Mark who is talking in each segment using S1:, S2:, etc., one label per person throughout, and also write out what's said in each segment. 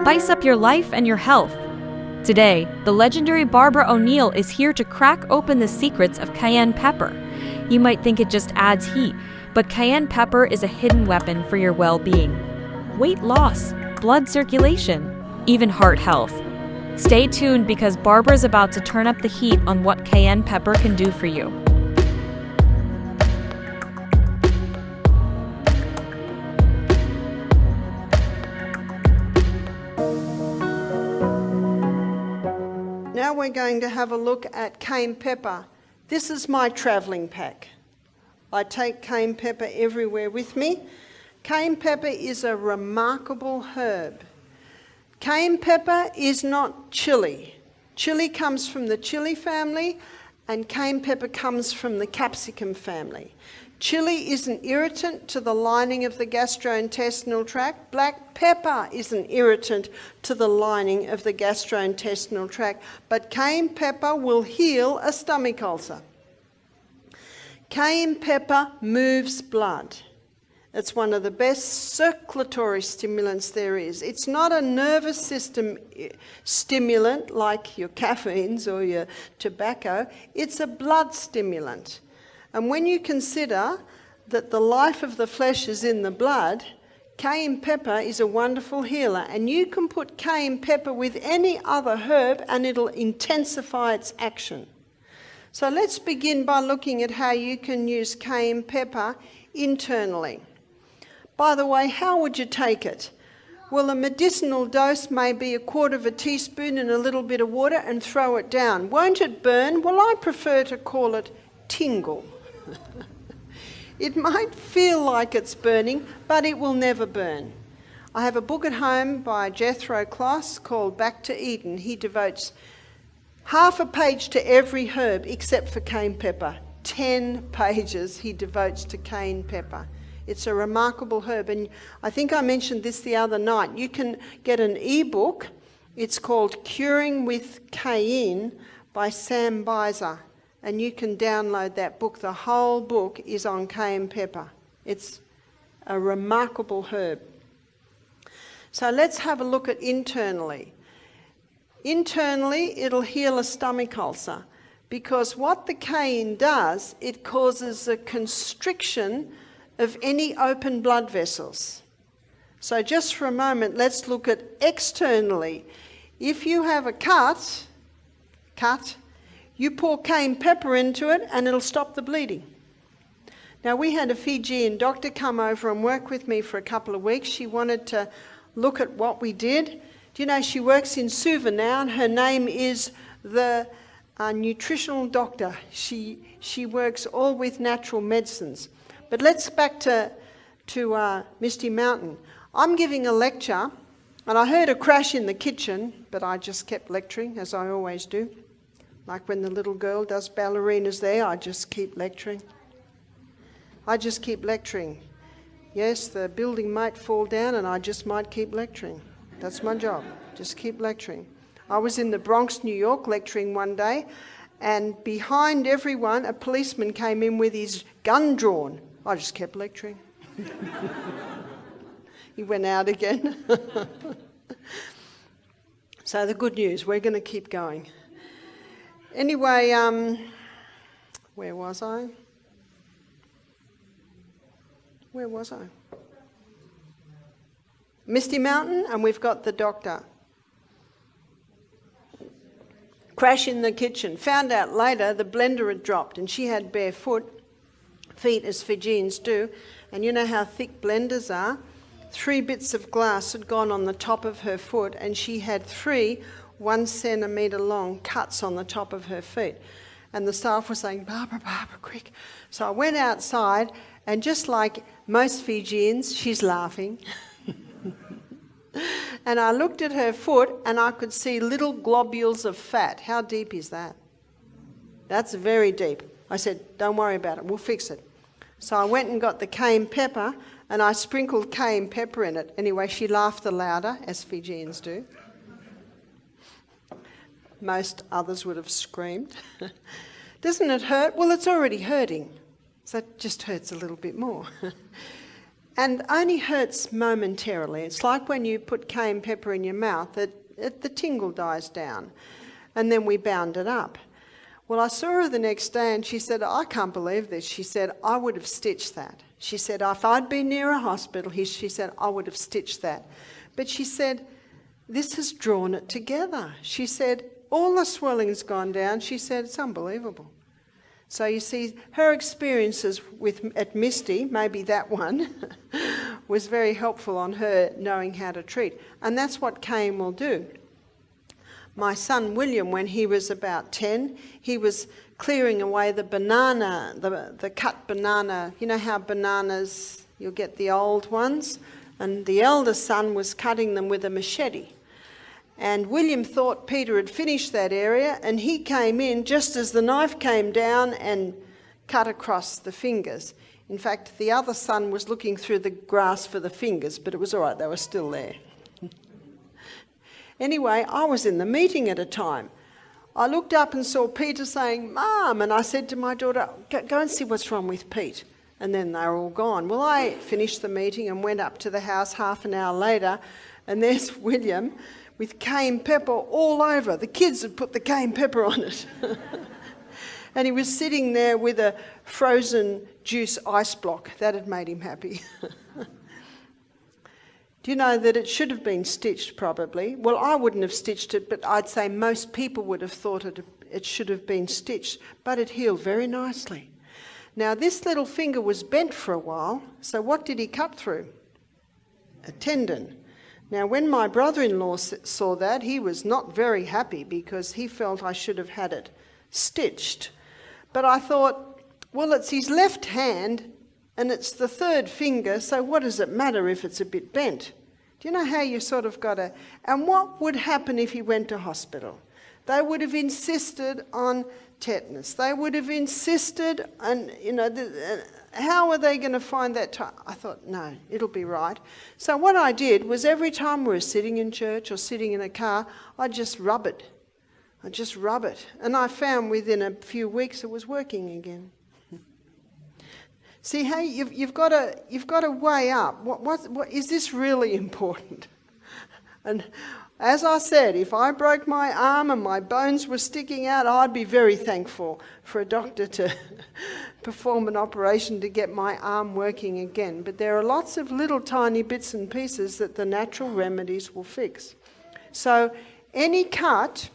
S1: Spice up your life and your health. Today, the legendary Barbara O'Neill is here to crack open the secrets of cayenne pepper. You might think it just adds heat, but cayenne pepper is a hidden weapon for your well-being. Weight loss, blood circulation, even heart health. Stay tuned because Barbara's about to turn up the heat on what cayenne pepper can do for you.
S2: Now we're going to have a look at cayenne pepper. This is my travelling pack. I take cayenne pepper everywhere with me. Cayenne pepper is a remarkable herb. Cayenne pepper is not chili. Chili comes from the chili family, and cayenne pepper comes from the capsicum family. Chili is an irritant to the lining of the gastrointestinal tract. Black pepper is an irritant to the lining of the gastrointestinal tract. But cayenne pepper will heal a stomach ulcer. Cayenne pepper moves blood. It's one of the best circulatory stimulants there is. It's not a nervous system stimulant like your caffeines or your tobacco. It's a blood stimulant. And when you consider that the life of the flesh is in the blood, cayenne pepper is a wonderful healer. And you can put cayenne pepper with any other herb and it'll intensify its action. So let's begin by looking at how you can use cayenne pepper internally. By the way, how would you take it? Well, a medicinal dose may be 1/4 teaspoon in a little bit of water and throw it down. Won't it burn? Well, I prefer to call it tingle. It might feel like it's burning, but it will never burn. I have a book at home by Jethro Kloss called Back to Eden. He devotes half a page to every herb except for cayenne pepper. 10 pages he devotes to cayenne pepper. It's a remarkable herb, and I think I mentioned this the other night. You can get an ebook. It's called Curing with Cayenne by Sam Beiser, and you can download that book. The whole book is on cayenne pepper. It's a remarkable herb. So let's have a look at internally. Internally, it'll heal a stomach ulcer, because what the cayenne does, it causes a constriction of any open blood vessels. So just for a moment, let's look at externally. If you have a cut, you pour cayenne pepper into it and it'll stop the bleeding. Now, we had a Fijian doctor come over and work with me for a couple of weeks. She wanted to look at what we did. Do you know she works in Suva now, and her name is the nutritional doctor. She works all with natural medicines. But let's back to Misty Mountain. I'm giving a lecture, and I heard a crash in the kitchen, but I just kept lecturing, as I always do. Like when the little girl does ballerinas there, I just keep lecturing. Yes, the building might fall down, and I just might keep lecturing. That's my job, just keep lecturing. I was in the Bronx, New York, lecturing one day, and behind everyone, a policeman came in with his gun drawn. I just kept lecturing. He went out again. So the good news, we're going to keep going. Anyway, where was I? Misty Mountain, and we've got the doctor. Crash in the kitchen. Found out later the blender had dropped and she had bare feet as Fijians do. And you know how thick blenders are? 3 bits of glass had gone on the top of her foot, and she had 3 1 centimetre long cuts on the top of her feet. And the staff were saying, Barbara, quick. So I went outside, and just like most Fijians, she's laughing. And I looked at her foot, and I could see little globules of fat. How deep is that? That's very deep. I said, don't worry about it, we'll fix it. So I went and got the cayenne pepper, and I sprinkled cayenne pepper in it. Anyway, she laughed the louder, as Fijians do. Most others would have screamed. Doesn't it hurt? Well, it's already hurting. So it just hurts a little bit more. and only hurts momentarily. It's like when you put cayenne pepper in your mouth, the tingle dies down, and then we bound it up. Well, I saw her the next day and she said, I can't believe this. She said, I would have stitched that. She said, if I'd been near a hospital, she said, I would have stitched that. But she said, this has drawn it together. She said, all the swelling's gone down. She said, it's unbelievable. So you see, her experiences at Misty, maybe that one, was very helpful on her knowing how to treat. And that's what cayenne will do. My son William, when he was about 10, he was clearing away the banana, the cut banana. You know how bananas, you'll get the old ones? And the eldest son was cutting them with a machete. And William thought Peter had finished that area, and he came in just as the knife came down and cut across the fingers. In fact, the other son was looking through the grass for the fingers, but it was all right, they were still there. Anyway, I was in the meeting at a time. I looked up and saw Peter saying, Mum, and I said to my daughter, go and see what's wrong with Pete. And then they were all gone. Well, I finished the meeting and went up to the house half an hour later, and there's William with cayenne pepper all over. The kids had put the cayenne pepper on it. And he was sitting there with a frozen juice ice block. That had made him happy. Do you know that it should have been stitched probably? Well, I wouldn't have stitched it, but I'd say most people would have thought it should have been stitched, but it healed very nicely. Now, this little finger was bent for a while, so what did he cut through? A tendon. Now, when my brother-in-law saw that, he was not very happy because he felt I should have had it stitched. But I thought, well, it's his left hand, and it's the third finger, so what does it matter if it's a bit bent? Do you know how you sort of got to... And what would happen if he went to hospital? They would have insisted on tetanus. They would have insisted on, how are they going to find that time? I thought, no, it'll be right. So what I did was every time we were sitting in church or sitting in a car, I'd just rub it. And I found within a few weeks it was working again. See, hey, you've got to weigh up. What is this really important? And as I said, if I broke my arm and my bones were sticking out, I'd be very thankful for a doctor to perform an operation to get my arm working again. But there are lots of little tiny bits and pieces that the natural remedies will fix. So any cut,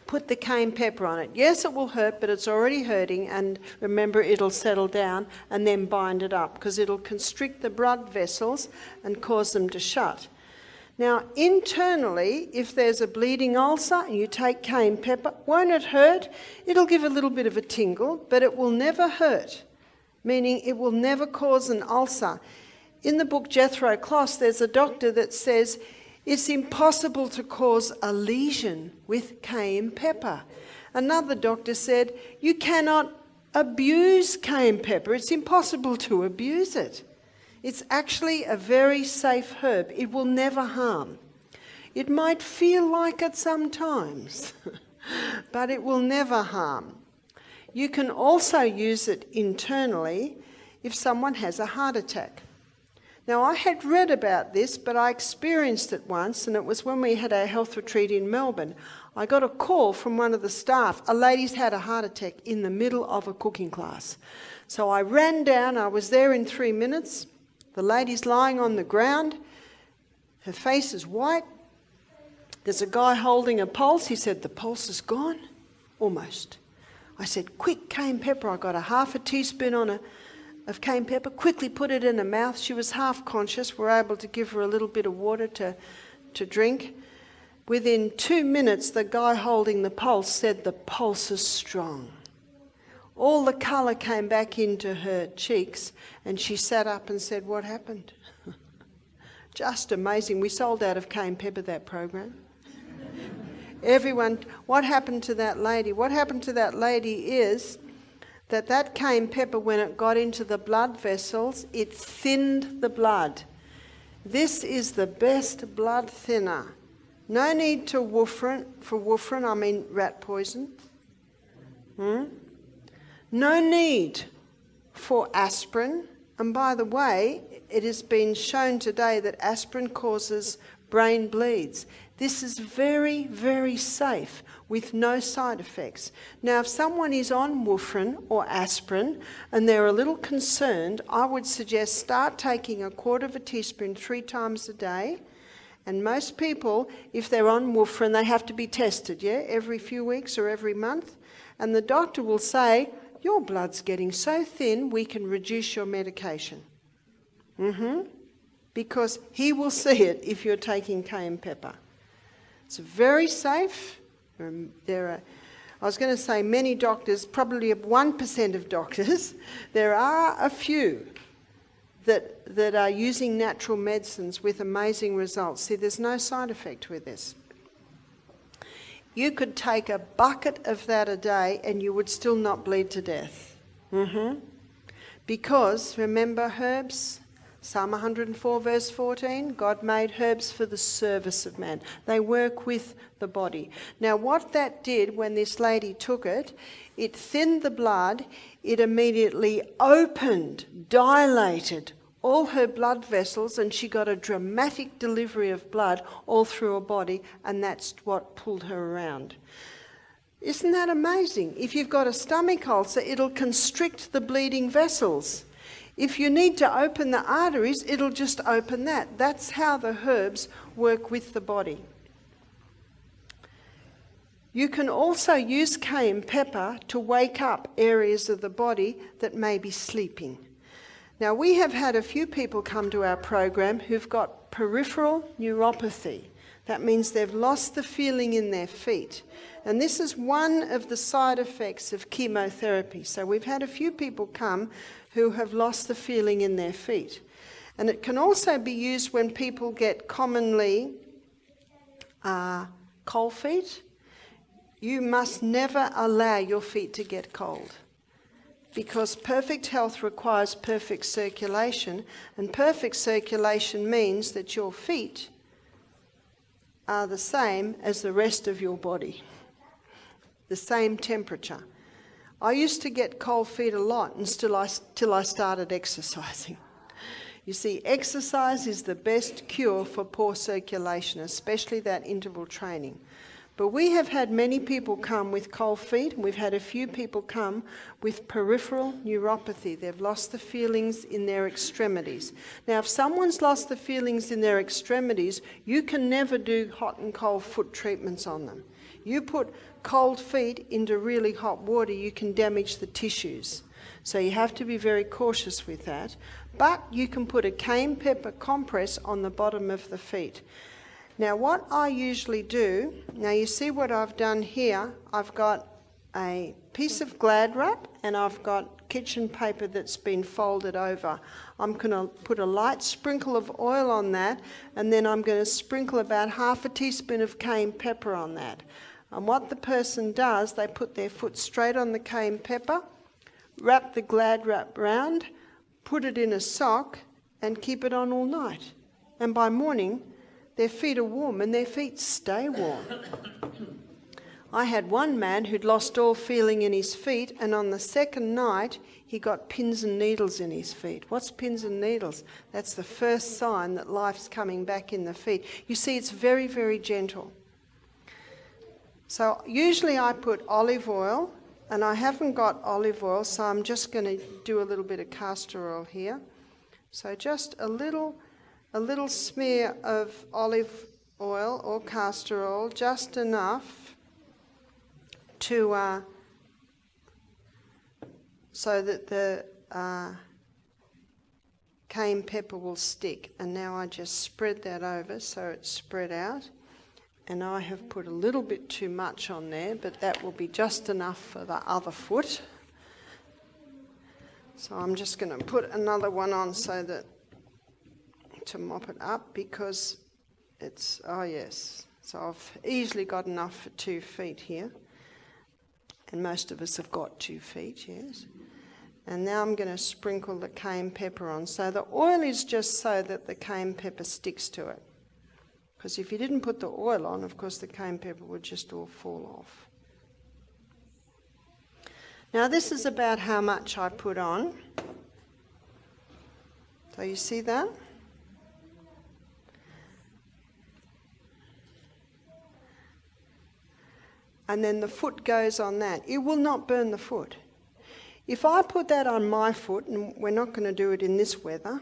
S2: put the cayenne pepper on it. Yes, it will hurt, but it's already hurting, and remember, it'll settle down, and then bind it up, because it'll constrict the blood vessels and cause them to shut. Now, internally, if there's a bleeding ulcer and you take cayenne pepper, won't it hurt? It'll give a little bit of a tingle, but it will never hurt, meaning it will never cause an ulcer. In the book Jethro Kloss, there's a doctor that says it's impossible to cause a lesion with cayenne pepper. Another doctor said, you cannot abuse cayenne pepper. It's impossible to abuse it. It's actually a very safe herb. It will never harm. It might feel like it sometimes, but it will never harm. You can also use it internally if someone has a heart attack. Now, I had read about this, but I experienced it once, and it was when we had our health retreat in Melbourne. I got a call from one of the staff. A lady's had a heart attack in the middle of a cooking class. So I ran down. I was there in 3 minutes. The lady's lying on the ground. Her face is white. There's a guy holding a pulse. He said, the pulse is gone? Almost. I said, quick, cayenne pepper. I got a half a teaspoon of cayenne pepper, quickly put it in her mouth. She was half conscious. We're able to give her a little bit of water to drink. Within 2 minutes, the guy holding the pulse said, the pulse is strong. All the colour came back into her cheeks, and she sat up and said, what happened? Just amazing. We sold out of cayenne pepper that program. Everyone, what happened to that lady? What happened to that lady is that cayenne pepper, when it got into the blood vessels, it thinned the blood. This is the best blood thinner. No need to warfarin. For warfarin, I mean rat poison. No need for aspirin. And by the way, it has been shown today that aspirin causes brain bleeds. This is very, very safe with no side effects. Now, if someone is on warfarin or aspirin and they're a little concerned, I would suggest start taking 1/4 teaspoon 3 times a day. And most people, if they're on warfarin, they have to be tested, every few weeks or every month. And the doctor will say, your blood's getting so thin, we can reduce your medication. Because he will see it if you're taking cayenne pepper. It's very safe. I was going to say many doctors, probably 1% of doctors, there are a few that are using natural medicines with amazing results. See, there's no side effect with this. You could take a bucket of that a day and you would still not bleed to death. Because, remember herbs? Psalm 104 verse 14, God made herbs for the service of man. They work with the body. Now what that did when this lady took it, it thinned the blood, it immediately opened, dilated all her blood vessels, and she got a dramatic delivery of blood all through her body, and that's what pulled her around. Isn't that amazing? If you've got a stomach ulcer, it'll constrict the bleeding vessels. If you need to open the arteries, it'll just open that. That's how the herbs work with the body. You can also use cayenne pepper to wake up areas of the body that may be sleeping. Now, we have had a few people come to our program who've got peripheral neuropathy. That means they've lost the feeling in their feet. And this is one of the side effects of chemotherapy. So we've had a few people come who have lost the feeling in their feet. And it can also be used when people get commonly cold feet. You must never allow your feet to get cold, because perfect health requires perfect circulation, and perfect circulation means that your feet are the same as the rest of your body, the same temperature. I used to get cold feet a lot till I started exercising. You see, exercise is the best cure for poor circulation, especially that interval training. But we have had many people come with cold feet, and we've had a few people come with peripheral neuropathy. They've lost the feelings in their extremities. Now, if someone's lost the feelings in their extremities, you can never do hot and cold foot treatments on them. You put cold feet into really hot water, you can damage the tissues. So you have to be very cautious with that. But you can put a cayenne pepper compress on the bottom of the feet. Now what I usually do, now you see what I've done here, I've got a piece of Glad wrap and I've got kitchen paper that's been folded over. I'm going to put a light sprinkle of oil on that, and then I'm going to sprinkle about 1/2 teaspoon of cayenne pepper on that. And what the person does, they put their foot straight on the cayenne pepper, wrap the Glad wrap round, put it in a sock and keep it on all night. And by morning, their feet are warm and their feet stay warm. I had one man who'd lost all feeling in his feet, and on the second night he got pins and needles in his feet. What's pins and needles? That's the first sign that life's coming back in the feet. You see, it's very, very gentle. So usually I put olive oil, and I haven't got olive oil, so I'm just going to do a little bit of castor oil here. So just a little smear of olive oil or castor oil, just enough to so that the cayenne pepper will stick. And now I just spread that over so it's spread out. And I have put a little bit too much on there, but that will be just enough for the other foot. So I'm just going to put another one on so that to mop it up, because it's, oh yes, so I've easily got enough for 2 feet here, and most of us have got 2 feet, yes. And now I'm going to sprinkle the cayenne pepper on. So the oil is just so that the cayenne pepper sticks to it, because if you didn't put the oil on, of course the cayenne pepper would just all fall off. Now this is about how much I put on. So you see that? And then the foot goes on that. It will not burn the foot. If I put that on my foot, and we're not going to do it in this weather,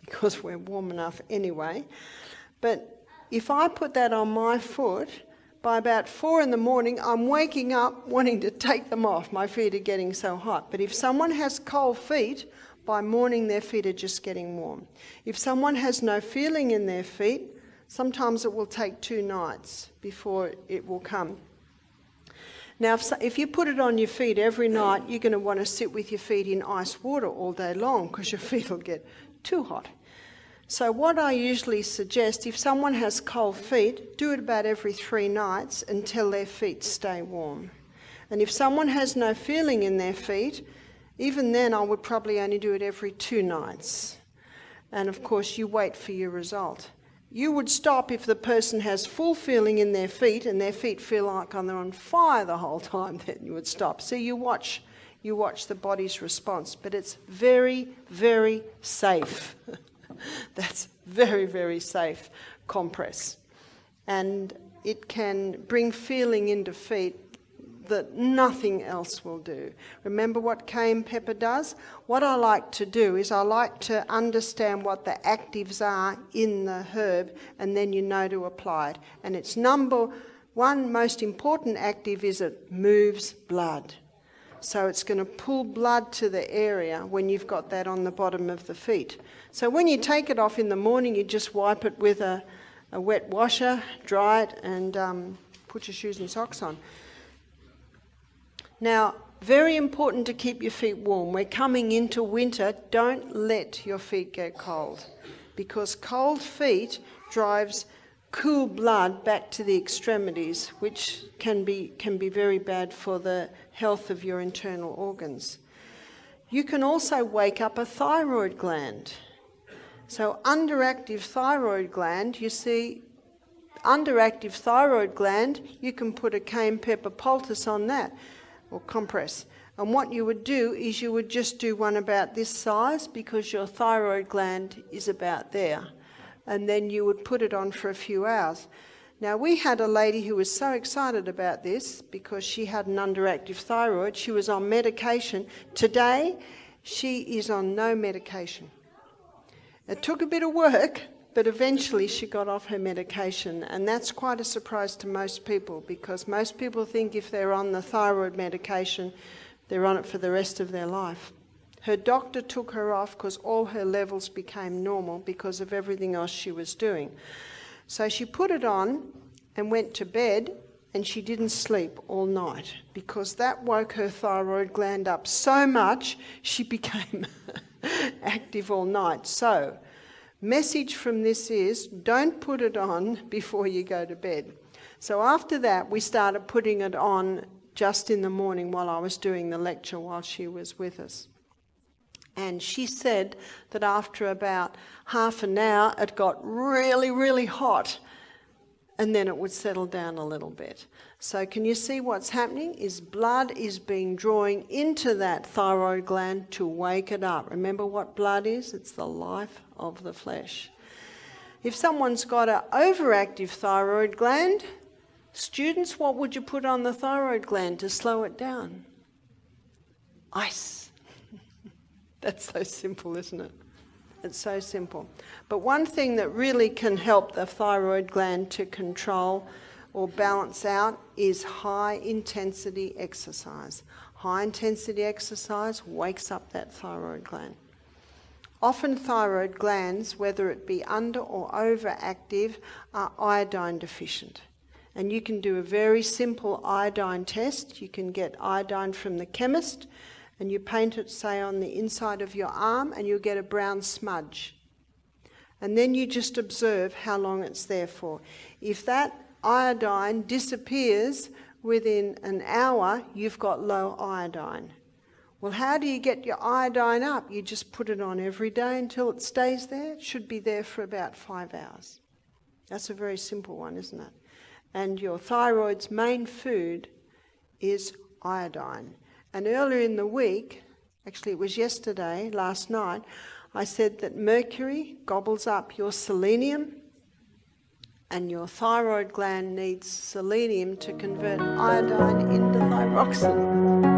S2: because we're warm enough anyway, but if I put that on my foot, by about 4 in the morning, I'm waking up wanting to take them off. My feet are getting so hot. But if someone has cold feet, by morning their feet are just getting warm. If someone has no feeling in their feet, sometimes it will take 2 nights before it will come. Now, if you put it on your feet every night, you're going to want to sit with your feet in ice water all day long because your feet will get too hot. So what I usually suggest, if someone has cold feet, do it about every 3 nights until their feet stay warm. And if someone has no feeling in their feet, even then I would probably only do it every 2 nights. And of course you wait for your result. You would stop if the person has full feeling in their feet and their feet feel like they're on fire the whole time, then you would stop. So you watch the body's response, but it's very, very safe. That's very, very safe compress. And it can bring feeling into feet that nothing else will do. Remember what cayenne pepper does? What I like to do is I like to understand what the actives are in the herb, and then you know to apply it. And its number one most important active is it moves blood. So it's going to pull blood to the area when you've got that on the bottom of the feet. So when you take it off in the morning, you just wipe it with a wet washer, dry it, and put your shoes and socks on. Now, very important to keep your feet warm. We're coming into winter. Don't let your feet get cold, because cold feet drives cool blood back to the extremities, which can be very bad for the health of your internal organs. You can also wake up a thyroid gland. So underactive thyroid gland, you see, underactive thyroid gland, you can put a cayenne pepper poultice on that, or compress. And what you would do is you would just do one about this size, because your thyroid gland is about there. And then you would put it on for a few hours. Now, we had a lady who was so excited about this because she had an underactive thyroid. She was on medication. Today, she is on no medication. It took a bit of work, but eventually she got off her medication, and that's quite a surprise to most people, because most people think if they're on the thyroid medication, they're on it for the rest of their life. Her doctor took her off because all her levels became normal because of everything else she was doing. So she put it on and went to bed, and she didn't sleep all night because that woke her thyroid gland up so much she became active all night. So, message from this is, don't put it on before you go to bed. So after that, we started putting it on just in the morning while I was doing the lecture while she was with us. And she said that after about half an hour, it got really, really hot, and then it would settle down a little bit. So can you see what's happening? Is blood is being drawn into that thyroid gland to wake it up. Remember what blood is? It's the life of the flesh. If someone's got an overactive thyroid gland, students, what would you put on the thyroid gland to slow it down? Ice. That's so simple, isn't it? It's so simple. But one thing that really can help the thyroid gland to control or balance out is high-intensity exercise. High-intensity exercise wakes up that thyroid gland. Often thyroid glands, whether it be under or overactive, are iodine deficient. And you can do a very simple iodine test. You can get iodine from the chemist, and you paint it, say, on the inside of your arm, and you'll get a brown smudge. And then you just observe how long it's there for. If that iodine disappears within an hour, you've got low iodine. Well, how do you get your iodine up? You just put it on every day until it stays there. It should be there for about 5 hours. That's a very simple one, isn't it? And your thyroid's main food is iodine. And earlier in the week, actually it was yesterday, last night, I said that mercury gobbles up your selenium, and your thyroid gland needs selenium to convert iodine into thyroxine.